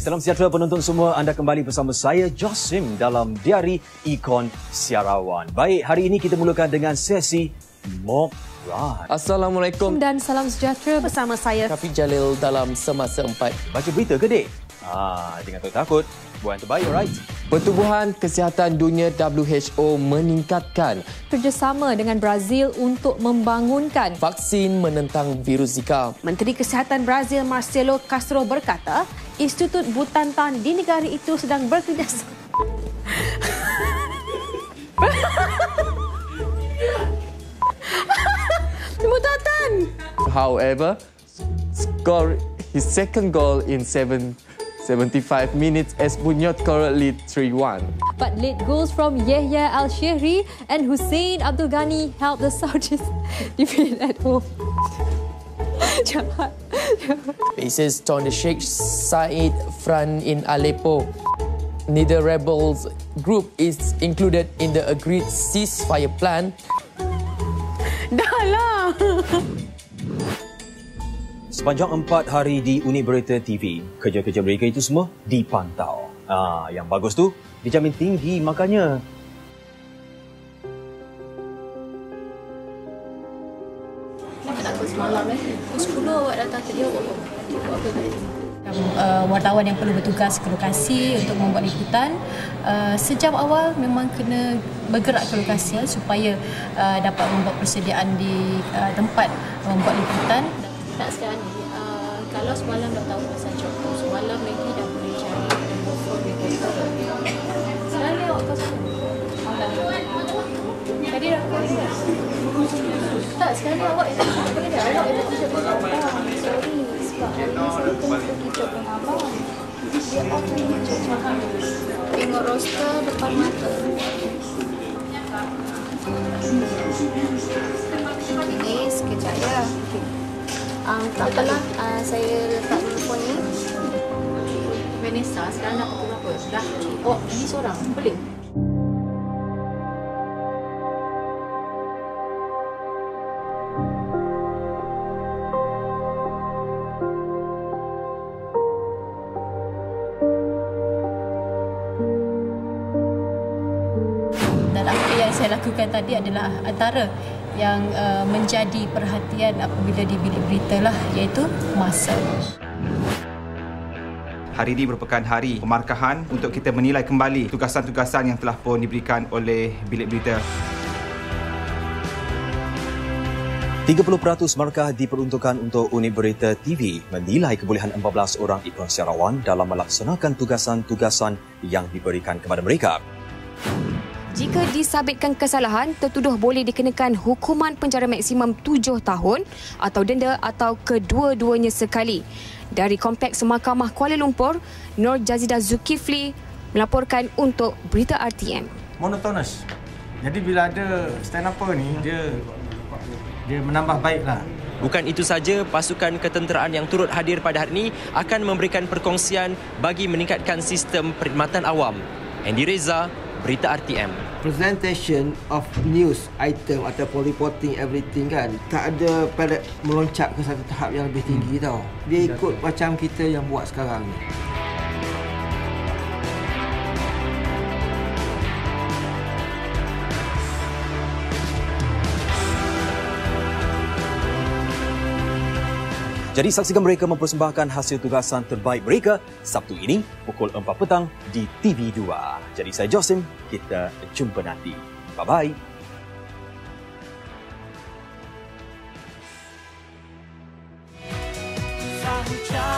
Salam sejahtera penonton semua. Anda kembali bersama saya, Josim, dalam Diari Ikon Siarawan. Baik, hari ini kita mulakan dengan sesi Mock Run. Assalamualaikum dan salam sejahtera bersama saya, Kafi Jalil dalam Semasa 4. Baca berita ke, Dek? Jangan takut. Buat yang terbaik, alright? Pertubuhan Kesihatan Dunia WHO meningkatkan kerjasama dengan Brazil untuk membangunkan vaksin menentang virus Zika. Menteri Kesihatan Brazil Marcelo Castro berkata, Institut Butantan di negara itu sedang bekerjasama. Butantan! However, scored his second goal in 75 minutes as Bunyod Coral lead 3-1. But late goals from Yahya Al-Shehri and Hussein Abdul Ghani helped the Saudis defeat at home. Faces torn the Sheikh Said front in Aleppo. Neither rebels group is included in the agreed ceasefire plan. Dah lah! Sepanjang 4 hari di Unit Berita TV, kerja-kerja mereka itu semua dipantau. Yang bagus tu dijamin tinggi, makanya Kenapa takut semalam Pukul 10 awak datang tadi awak buat apa tadi? Wartawan yang perlu bertugas ke lokasi untuk membuat liputan, sejam awal memang kena bergerak ke lokasi supaya dapat membuat persediaan di tempat membuat liputan. Tak sekarang ni, kalau semalam dah tahu pasal Joko, semalam Maggie dah boleh cari telefon reporter. Sekarang ni awak tahu semua? Tadi dah kau ingat? Tak, sekarang ni awak tak boleh dah. Awak dah tunjuk dengan abang. Sorry, sebab hari ni saya tengah pergi job dengan abang. Dia off ni job faham. Tengok roster depan mata. Ini sekejap ya. Tak apalah, saya letak telefon ni. Vanessa, sekarang nak pukul berapa? Dah? Oh, ini seorang. Boleh? Dan apa yang saya lakukan tadi adalah antara yang menjadi perhatian apabila di bilik berita lah, iaitu masa. Hari ini merupakan hari pemarkahan untuk kita menilai kembali tugasan-tugasan yang telah pun diberikan oleh bilik berita. 30% markah diperuntukkan untuk Unit Berita TV menilai kebolehan 14 orang ikon siarawan dalam melaksanakan tugasan-tugasan yang diberikan kepada mereka. Jika disabitkan kesalahan, tertuduh boleh dikenakan hukuman penjara maksimum 7 tahun atau denda atau kedua-duanya sekali. Dari Kompleks Mahkamah Kuala Lumpur, Nur Jazidah Zulkifli melaporkan untuk Berita RTM. Monotonous. Jadi bila ada stand up ni, dia menambah baiklah. Bukan itu saja, pasukan ketenteraan yang turut hadir pada hari ini akan memberikan perkongsian bagi meningkatkan sistem perkhidmatan awam. Andy Reza, Berita RTM. Presentation of news item ataupun reporting everything kan, tak ada pada meloncat ke satu tahap yang lebih tinggi tau. Dia ikut macam kita yang buat sekarang ni. Jadi saksikan mereka mempersembahkan hasil tugasan terbaik mereka Sabtu ini pukul 4 petang di TV2. Jadi saya Josim, kita jumpa nanti. Bye-bye. Hujan